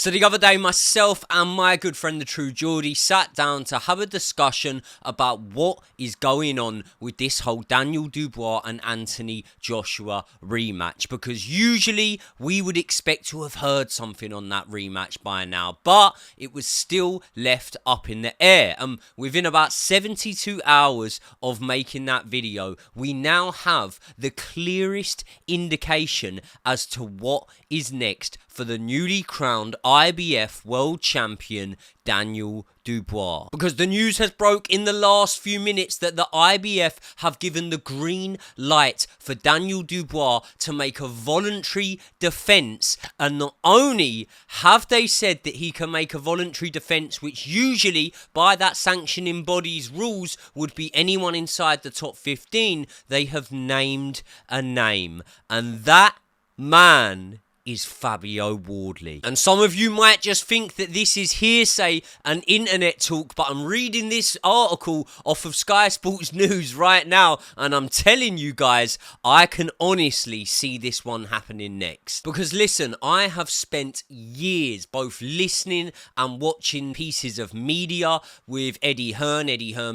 So the other day, myself and my good friend the True Geordie sat down to have a discussion about what is going on with this whole Daniel Dubois and Anthony Joshua rematch, because usually we would expect to have heard something on that rematch by now, but it was still left up in the air. And within about 72 hours of making that video, we now have the clearest indication as to what is next for the newly crowned IBF World Champion Daniel Dubois. Because the news has broke in the last few minutes that the IBF have given the green light for Daniel Dubois to make a voluntary defence, and not only have they said that he can make a voluntary defence, which usually by that sanctioning body's rules would be anyone inside the top 15, they have named a name, and that man is Fabio Wardley. And some of you might just think that this is hearsay and internet talk, but I'm reading this article off of Sky Sports News right now, and I'm telling you guys, I can honestly see this one happening next. Because listen, I have spent years both listening and watching pieces of media with Eddie Hearn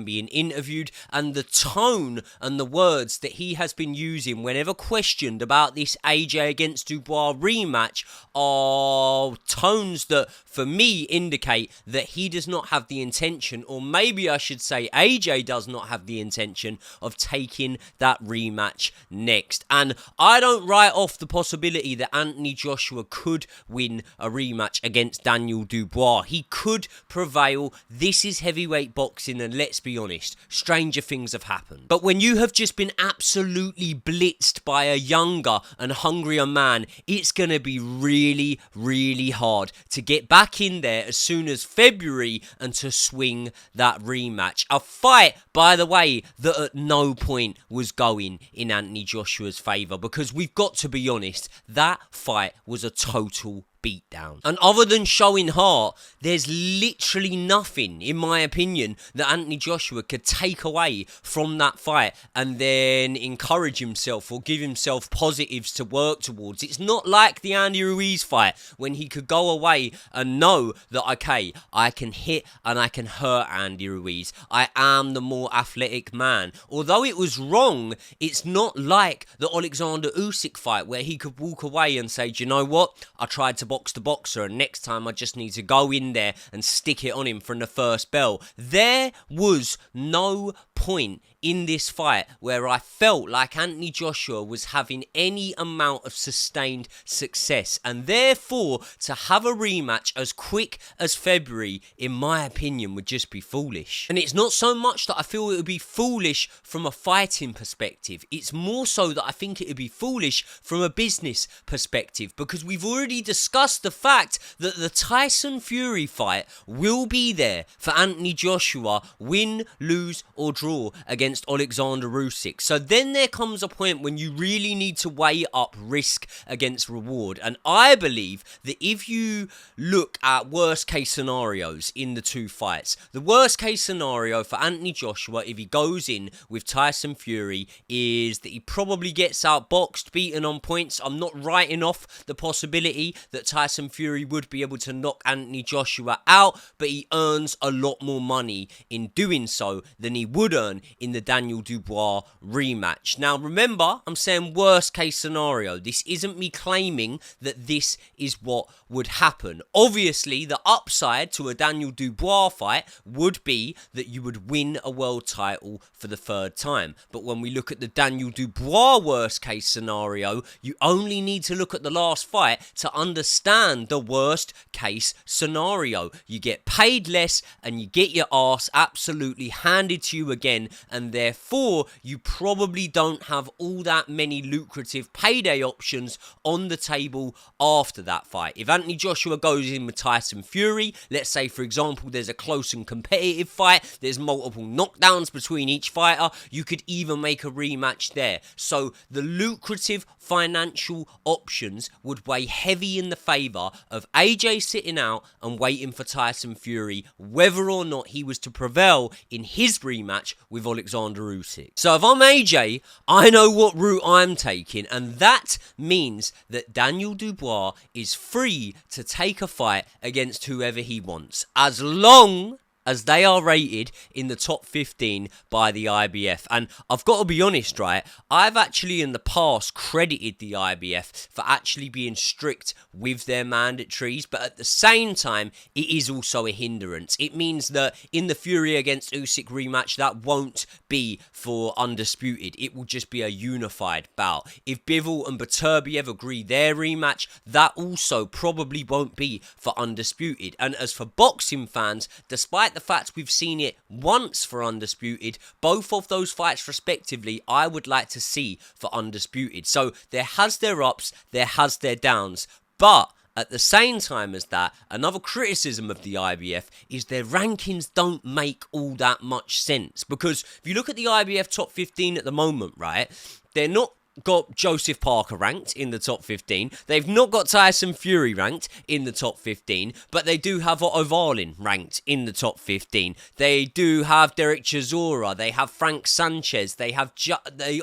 being interviewed, and the tone and the words that he has been using whenever questioned about this AJ against Dubois rematch are tones that for me indicate that he does not have the intention, or maybe I should say AJ does not have the intention of taking that rematch next. And I don't write off the possibility that Anthony Joshua could win a rematch against Daniel Dubois. He could prevail. This is heavyweight boxing, and let's be honest, stranger things have happened. But when you have just been absolutely blitzed by a younger and hungrier man, it's going to be really, really hard to get back in there as soon as February and to swing that rematch. A fight, by the way, that at no point was going in Anthony Joshua's favour, because we've got to be honest, that fight was a total beatdown. And other than showing heart, there's literally nothing, in my opinion, that Anthony Joshua could take away from that fight and then encourage himself or give himself positives to work towards. It's not like the Andy Ruiz fight when he could go away and know that, okay, I can hit and I can hurt Andy Ruiz. I am the more athletic man. Although it was wrong, it's not like the Alexander Usyk fight where he could walk away and say, do you know what? I tried to box the boxer, and next time I just need to go in there and stick it on him from the first bell. There was no point in this fight where I felt like Anthony Joshua was having any amount of sustained success, and therefore to have a rematch as quick as February, in my opinion, would just be foolish. And it's not so much that I feel it would be foolish from a fighting perspective, it's more so that I think it would be foolish from a business perspective, because we've already discussed the fact that the Tyson Fury fight will be there for Anthony Joshua, win, lose or draw against Alexander Usyk. So then there comes a point when you really need to weigh up risk against reward. And I believe that if you look at worst case scenarios in the two fights, the worst case scenario for Anthony Joshua if he goes in with Tyson Fury is that he probably gets outboxed, beaten on points. I'm not writing off the possibility that Tyson Fury would be able to knock Anthony Joshua out, but he earns a lot more money in doing so than he would earn in the Daniel Dubois rematch. Now remember, I'm saying worst case scenario. This isn't me claiming that this is what would happen. Obviously, the upside to a Daniel Dubois fight would be that you would win a world title for the third time. But when we look at the Daniel Dubois worst case scenario, you only need to look at the last fight to understand the worst case scenario. You get paid less and you get your ass absolutely handed to you again, and therefore you probably don't have all that many lucrative payday options on the table after that fight. If Anthony Joshua goes in with Tyson Fury, let's say for example there's a close and competitive fight, there's multiple knockdowns between each fighter, you could even make a rematch there. So the lucrative financial options would weigh heavy in the favour of AJ sitting out and waiting for Tyson Fury, whether or not he was to prevail in his rematch with Alexander Usyk. So if I'm AJ, I know what route I'm taking, and that means that Daniel Dubois is free to take a fight against whoever he wants, as long as they are rated in the top 15 by the IBF. And I've got to be honest, right, I've actually in the past credited the IBF for actually being strict with their mandatories, but at the same time, it is also a hindrance. It means that in the Fury against Usyk rematch, that won't be for undisputed. It will just be a unified bout. If Bivol and Beterbiev agree their rematch, that also probably won't be for undisputed. And as for boxing fans, despite the fact we've seen it once for undisputed, both of those fights respectively, I would like to see for undisputed. So there has their ups, there has their downs, but at the same time as that, another criticism of the IBF is their rankings don't make all that much sense. Because if you look at the IBF top 15 at the moment, right, they're not got Joseph Parker ranked in the top 15. They've not got Tyson Fury ranked in the top 15, but they do have Otto Wallin ranked in the top 15. They do have Derek Chisora. They have Frank Sanchez. They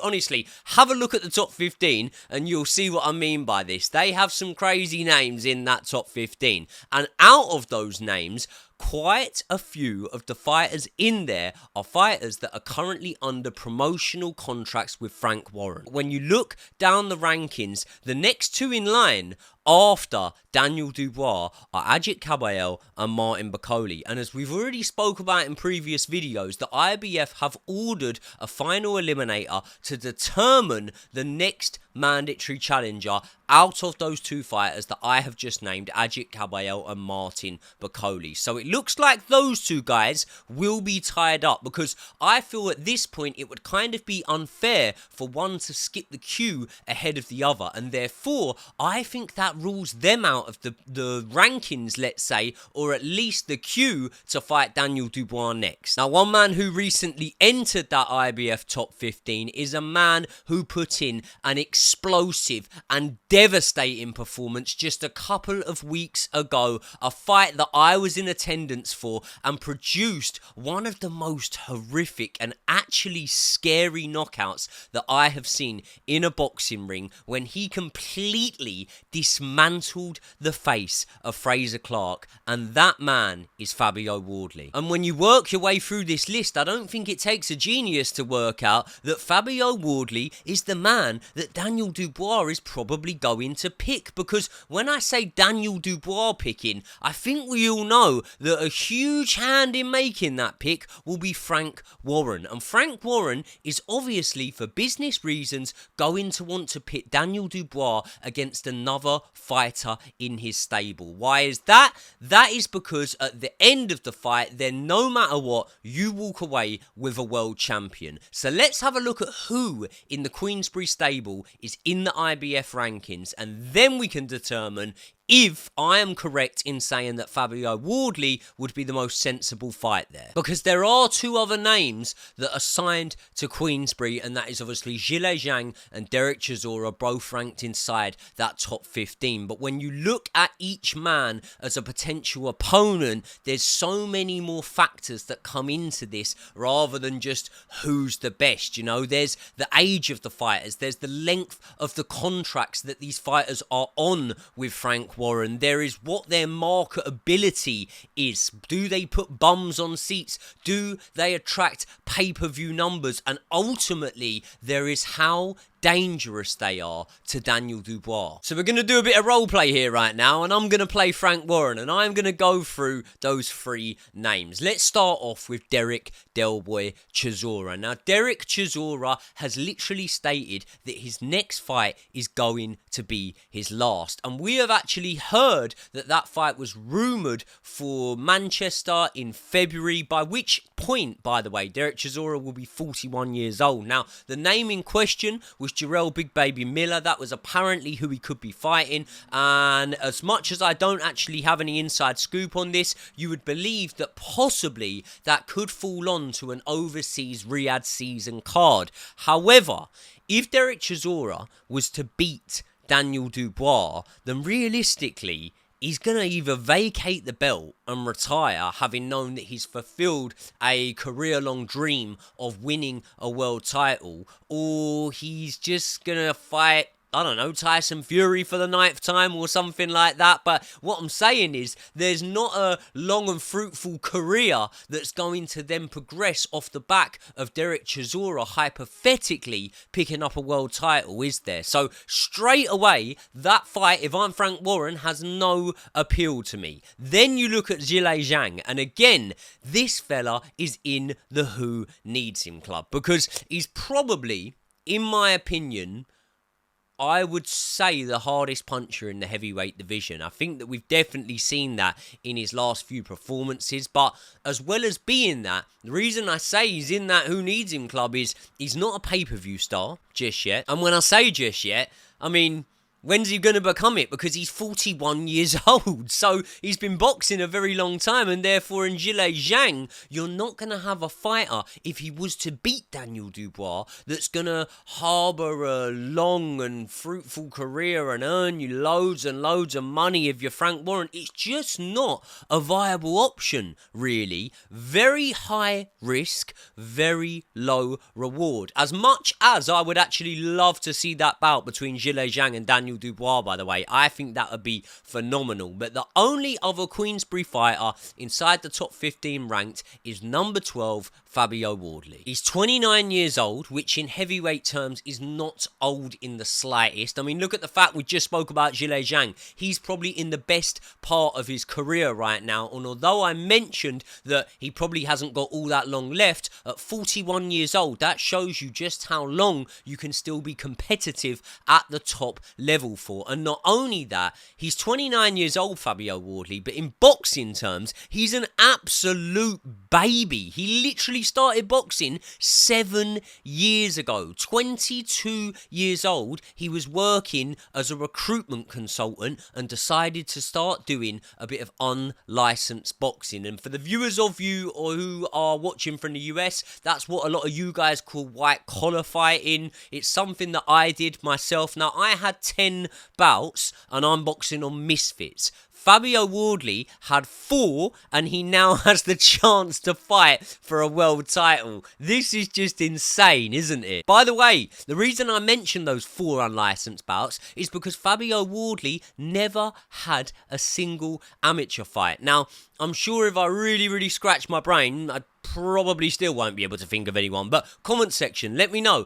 honestly, have a look at the top 15 and you'll see what I mean by this. They have some crazy names in that top 15. And out of those names, quite a few of the fighters in there are fighters that are currently under promotional contracts with Frank Warren. When you look down the rankings, the next two in line after Daniel Dubois are Ajit Caballel and Martin Bakole. And as we've already spoke about in previous videos, the IBF have ordered a final eliminator to determine the next mandatory challenger out of those two fighters that I have just named, Ajit Caballel and Martin Bakole. So it looks like those two guys will be tied up, because I feel at this point it would kind of be unfair for one to skip the queue ahead of the other, and therefore I think that rules them out of the rankings, let's say, or at least the queue to fight Daniel Dubois next. Now, one man who recently entered that IBF top 15 is a man who put in an explosive and devastating performance just a couple of weeks ago, a fight that I was in attendance for, and produced one of the most horrific and actually scary knockouts that I have seen in a boxing ring, when he completely dismantled the face of Fraser Clark, and that man is Fabio Wardley. And when you work your way through this list, I don't think it takes a genius to work out that Fabio Wardley is the man that Daniel Dubois is probably going to pick, because when I say Daniel Dubois picking, I think we all know that a huge hand in making that pick will be Frank Warren. And Frank Warren is obviously, for business reasons, going to want to pit Daniel Dubois against another fighter in his stable. Why is that? That is because at the end of the fight, then no matter what, you walk away with a world champion. So let's have a look at who in the Queensberry stable is in the IBF rankings, and then we can determine if I am correct in saying that Fabio Wardley would be the most sensible fight there. Because there are two other names that are signed to Queensberry, and that is obviously Gilles Zhang and Derek Chisora, both ranked inside that top 15. But when you look at each man as a potential opponent, there's so many more factors that come into this rather than just who's the best. You know, there's the age of the fighters, there's the length of the contracts that these fighters are on with Frank Warren. There is what their marketability is. Do they put bums on seats? Do they attract pay-per-view numbers? And ultimately, there is how dangerous they are to Daniel Dubois. So we're going to do a bit of role play here right now, and I'm going to play Frank Warren, and I'm going to go through those three names. Let's start off with Derek Delboy Chisora. Now, Derek Chisora has literally stated that his next fight is going to be his last, and we have actually heard that that fight was rumoured for Manchester in February, by which point, by the way, Derek Chisora will be 41 years old. Now, the name in question was Jarrell Big Baby Miller. That was apparently who he could be fighting, and as much as I don't actually have any inside scoop on this, you would believe that possibly that could fall on to an overseas Riyadh season card. However, if Derek Chisora was to beat Daniel Dubois, then realistically he's going to either vacate the belt and retire, having known that he's fulfilled a career-long dream of winning a world title, or he's just going to fight, I don't know, Tyson Fury for the 9th time or something like that. But what I'm saying is there's not a long and fruitful career that's going to then progress off the back of Derek Chisora hypothetically picking up a world title, is there? So straight away, that fight, if I'm Frank Warren, has no appeal to me. Then you look at Zhilei Zhang, and again, this fella is in the Who Needs Him club, because he's probably, in my opinion, I would say the hardest puncher in the heavyweight division. I think that we've definitely seen that in his last few performances. But as well as being that, the reason I say he's in that Who Needs Him club is he's not a pay-per-view star just yet. And when I say just yet, I mean, when's he going to become it? Because he's 41 years old. So he's been boxing a very long time. And therefore, in Zhilei Zhang, you're not going to have a fighter, if he was to beat Daniel Dubois, that's going to harbour a long and fruitful career and earn you loads and loads of money if you're Frank Warren. It's just not a viable option, really. Very high risk, very low reward. As much as I would actually love to see that bout between Zhilei Zhang and Daniel Dubois, by the way, I think that would be phenomenal. But the only other Queensberry fighter inside the top 15 ranked is number 12, Fabio Wardley. He's 29 years old, which in heavyweight terms is not old in the slightest. I mean, look at the fact we just spoke about Zhilei Zhang. He's probably in the best part of his career right now. And although I mentioned that he probably hasn't got all that long left, at 41 years old, that shows you just how long you can still be competitive at the top level for. And not only that, he's 29 years old, Fabio Wardley, but in boxing terms, he's an absolute baby. He literally started boxing 7 years ago. 22 years old, he was working as a recruitment consultant and decided to start doing a bit of unlicensed boxing. And for the viewers of you or who are watching from the US, that's what a lot of you guys call white collar fighting. It's something that I did myself. Now, I had 10 bouts and I'm boxing on misfits. Fabio Wardley had 4 and he now has the chance to fight for a world title. This is just insane, isn't it? By the way, the reason I mentioned those 4 unlicensed bouts is because Fabio Wardley never had a single amateur fight. Now, I'm sure if I really scratch my brain, I'd probably still won't be able to think of anyone. But comment section, let me know.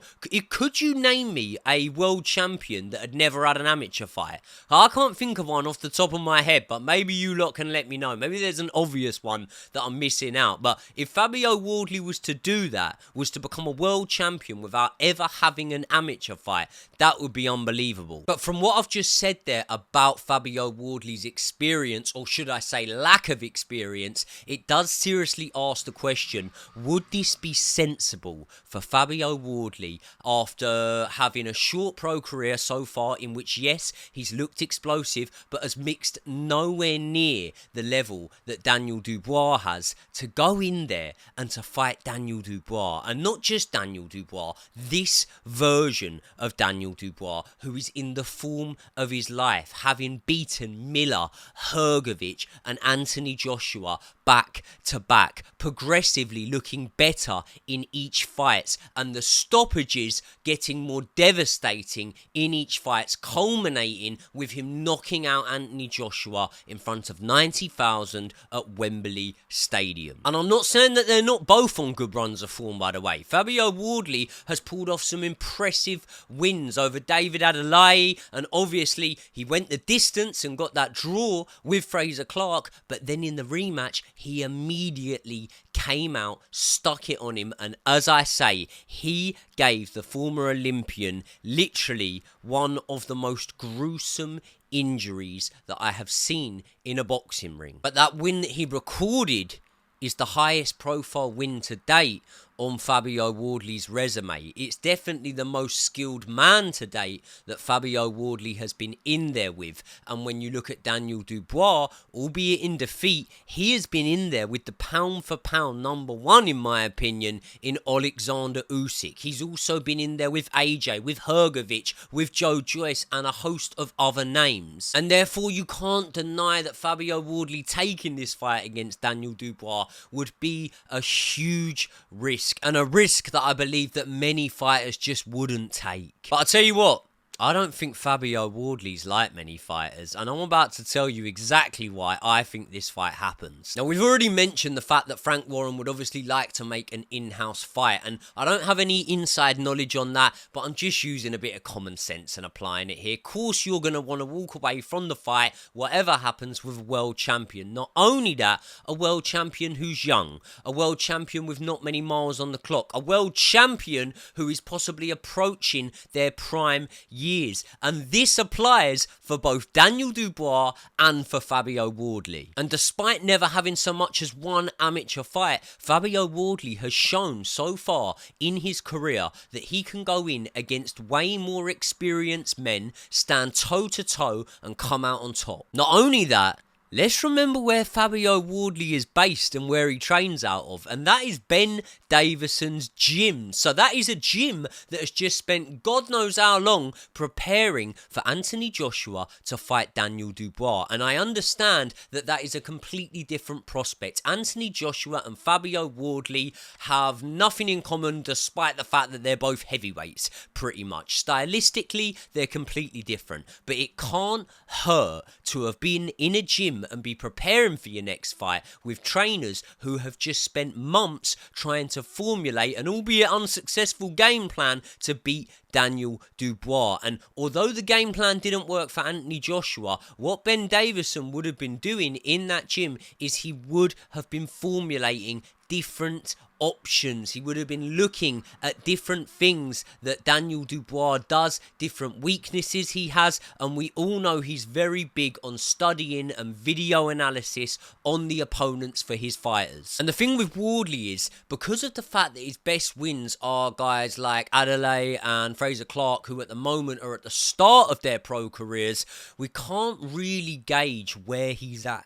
Could you name me a world champion that had never had an amateur fight? I can't think of one off the top of my head, but maybe you lot can let me know. Maybe there's an obvious one that I'm missing out. But if Fabio Wardley was to do that, was to become a world champion without ever having an amateur fight, that would be unbelievable. But from what I've just said there about Fabio Wardley's experience, or should I say lack of experience, it does seriously ask the question, would this be sensible for Fabio Wardley after having a short pro career so far in which, yes, he's looked explosive, but has mixed nowhere near the level that Daniel Dubois has, to go in there and to fight Daniel Dubois? And not just Daniel Dubois, this version of Daniel Dubois, who is in the form of his life, having beaten Miller, Hrgovic and Anthony Joshua back to back, progressively looking better in each fight, and the stoppages getting more devastating in each fight, culminating with him knocking out Anthony Joshua in front of 90,000 at Wembley Stadium. And I'm not saying that they're not both on good runs of form, by the way. Fabio Wardley has pulled off some impressive wins over David Adeleye, and obviously he went the distance and got that draw with Fraser Clark, but then in the rematch he immediately came out, stuck it on him, and as I say, he gave the former Olympian literally one of the most gruesome injuries that I have seen in a boxing ring. But that win that he recorded is the highest profile win to date on Fabio Wardley's resume. It's definitely the most skilled man to date that Fabio Wardley has been in there with. And when you look at Daniel Dubois, albeit in defeat, he has been in there with the pound for pound number one, in my opinion, in Alexander Usyk. He's also been in there with AJ, with Hrgovic, with Joe Joyce, and a host of other names. And therefore, you can't deny that Fabio Wardley taking this fight against Daniel Dubois would be a huge risk, and a risk that I believe that many fighters just wouldn't take. But I'll tell you what, I don't think Fabio Wardley's like many fighters, and I'm about to tell you exactly why I think this fight happens. Now, we've already mentioned the fact that Frank Warren would obviously like to make an in-house fight, and I don't have any inside knowledge on that, but I'm just using a bit of common sense and applying it here. Of course, you're going to want to walk away from the fight, whatever happens, with a world champion. Not only that, a world champion who's young, a world champion with not many miles on the clock, a world champion who is possibly approaching their prime years. And this applies for both Daniel Dubois and for Fabio Wardley. And despite never having so much as one amateur fight, Fabio Wardley has shown so far in his career that he can go in against way more experienced men, stand toe to toe, and come out on top. Not only that, let's remember where Fabio Wardley is based and where he trains out of, and that is Ben Davison's gym. So that is a gym that has just spent God knows how long preparing for Anthony Joshua to fight Daniel Dubois. And I understand that that is a completely different prospect. Anthony Joshua and Fabio Wardley have nothing in common, despite the fact that they're both heavyweights, pretty much. Stylistically, they're completely different. But it can't hurt to have been in a gym and be preparing for your next fight with trainers who have just spent months trying to formulate an albeit unsuccessful game plan to beat Daniel Dubois. And although the game plan didn't work for Anthony Joshua, what Ben Davison would have been doing in that gym is he would have been formulating different options. He would have been looking at different things that Daniel Dubois does, different weaknesses he has, and we all know he's very big on studying and video analysis on the opponents for his fighters. And the thing with Wardley is, because of the fact that his best wins are guys like Adelaide and Fraser Clark, who at the moment are at the start of their pro careers, we can't really gauge where he's at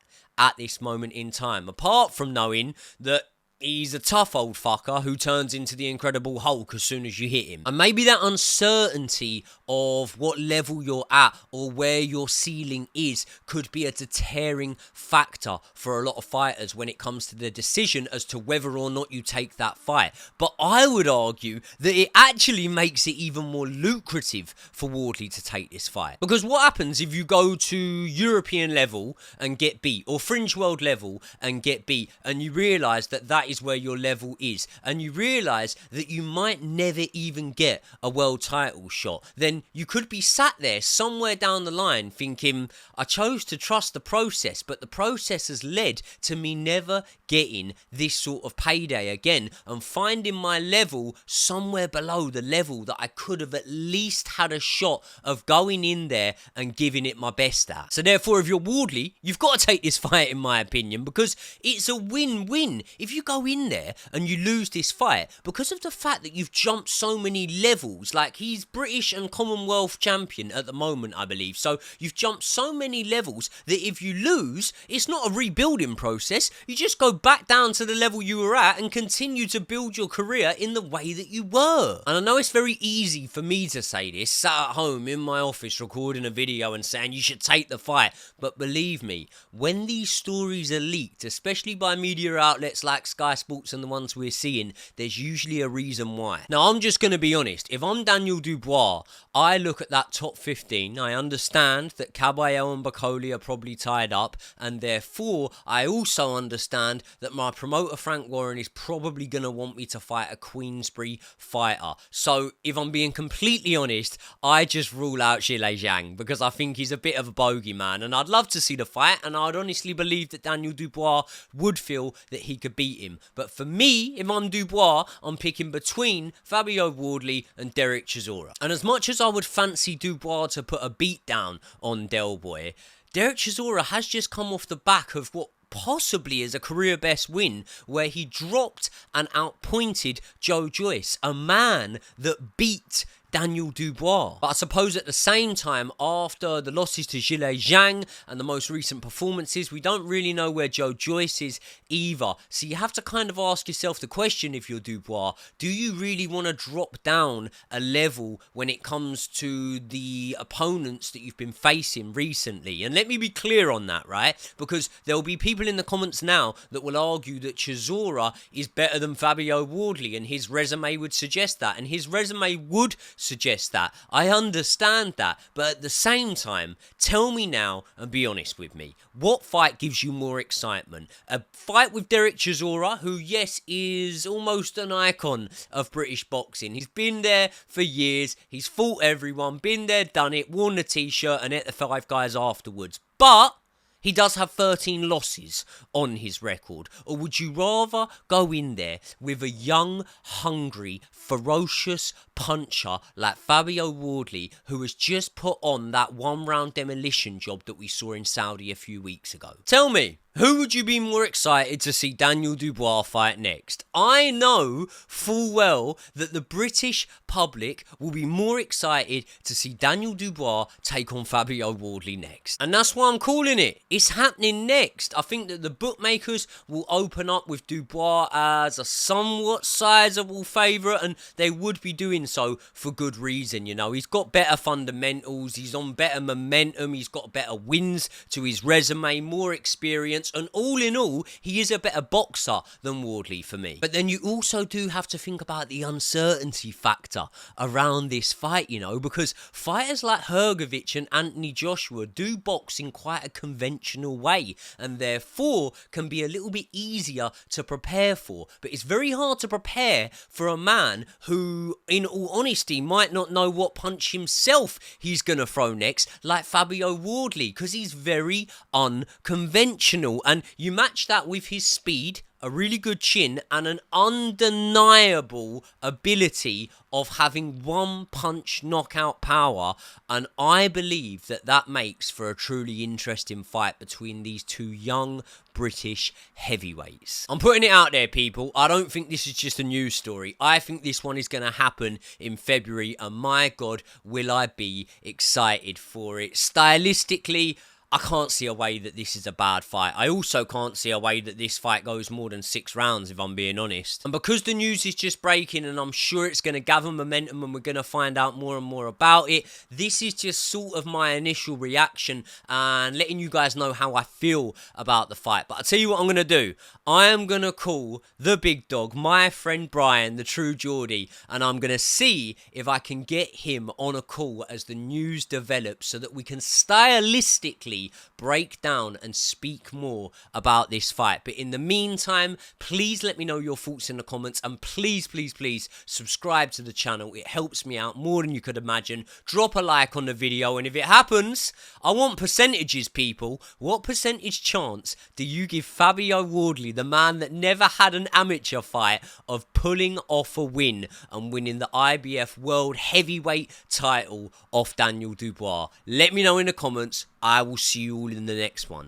this moment in time, apart from knowing that he's a tough old fucker who turns into the Incredible Hulk as soon as you hit him. And maybe that uncertainty of what level you're at or where your ceiling is could be a deterring factor for a lot of fighters when it comes to the decision as to whether or not you take that fight. But I would argue that it actually makes it even more lucrative for Wardley to take this fight. Because what happens if you go to European level and get beat, or fringe world level and get beat, and you realise that that is where your level is, and you realise that you might never even get a world title shot? Then you could be sat there somewhere down the line thinking, I chose to trust the process, but the process has led to me never getting this sort of payday again, and finding my level somewhere below the level that I could have at least had a shot of going in there and giving it my best at. So therefore, if you're Wardley, you've got to take this fight, in my opinion, because it's a win-win. If you go in there and you lose this fight, because of the fact that you've jumped so many levels, like he's British and Commonwealth champion at the moment, I believe, so you've jumped so many levels that if you lose, it's not a rebuilding process. You just go back down to the level you were at and continue to build your career in the way that you were. And I know it's very easy for me to say this, sat at home in my office recording a video and saying you should take the fight, but believe me, when these stories are leaked, especially by media outlets like Sky Sports and the ones we're seeing, there's usually a reason why. Now, I'm just going to be honest. If I'm Daniel Dubois, I look at that top 15. I understand that Caballero and Bacoli are probably tied up, and therefore, I also understand that my promoter Frank Warren is probably going to want me to fight a Queensberry fighter. So, if I'm being completely honest, I just rule out Zhilei Zhang, because I think he's a bit of a bogeyman, and I'd love to see the fight, and I'd honestly believe that Daniel Dubois would feel that he could beat him. But for me, if I'm Dubois, I'm picking between Fabio Wardley and Derek Chisora. And as much as I would fancy Dubois to put a beat down on Del Boy, Derek Chisora has just come off the back of what possibly as a career best win, where he dropped and outpointed Joe Joyce, a man that beat Daniel Dubois. But I suppose at the same time, after the losses to Zhilei Zhang and the most recent performances, we don't really know where Joe Joyce is either. So you have to kind of ask yourself the question, if you're Dubois, do you really want to drop down a level when it comes to the opponents that you've been facing recently? And let me be clear on that, right? Because there'll be people in the comments now that will argue that Chisora is better than Fabio Wardley, and his resume would suggest that, and his resume would suggest that. I understand that, but at the same time, tell me now and be honest with me. What fight gives you more excitement? A fight with Derek Chisora, who, yes, is almost an icon of British boxing. He's been there for years. He's fought everyone, been there, done it, worn the t-shirt and ate the five guys afterwards. But he does have 13 losses on his record. Or would you rather go in there with a young, hungry, ferocious puncher like Fabio Wardley, who has just put on that one-round demolition job that we saw in Saudi a few weeks ago? Tell me, who would you be more excited to see Daniel Dubois fight next? I know full well that the British public will be more excited to see Daniel Dubois take on Fabio Wardley next. And that's why I'm calling it. It's happening next. I think that the bookmakers will open up with Dubois as a somewhat sizable favourite, and they would be doing so for good reason. You know, he's got better fundamentals, he's on better momentum, he's got better wins to his resume, more experience, and all in all, he is a better boxer than Wardley for me. But then you also do have to think about the uncertainty factor around this fight, you know, because fighters like Hrgovic and Anthony Joshua do box in quite a conventional way, and therefore can be a little bit easier to prepare for. But it's very hard to prepare for a man who, in all honesty, might not know what punch himself he's going to throw next, like Fabio Wardley, because he's very unconventional. And you match that with his speed, a really good chin, and an undeniable ability of having one punch knockout power, and I believe that that makes for a truly interesting fight between these two young British heavyweights. I'm putting it out there, people. I don't think this is just a news story. I think this one is going to happen in February, and my God, will I be excited for it. Stylistically, I can't see a way that this is a bad fight. I also can't see a way that this fight goes more than 6 rounds, if I'm being honest. And because the news is just breaking, and I'm sure it's going to gather momentum and we're going to find out more and more about it, this is just sort of my initial reaction and letting you guys know how I feel about the fight. But I'll tell you what I'm going to do. I am going to call the big dog, my friend Brian, the true Geordie, and I'm going to see if I can get him on a call as the news develops so that we can stylistically break down and speak more about this fight. But in the meantime, please let me know your thoughts in the comments, and please, please, please subscribe to the channel. It helps me out more than you could imagine. Drop a like on the video, and if it happens, I want percentages, people. What percentage chance do you give Fabio Wardley, the man that never had an amateur fight, of pulling off a win and winning the IBF World Heavyweight title off Daniel Dubois? Let me know in the comments. I will see you all in the next one.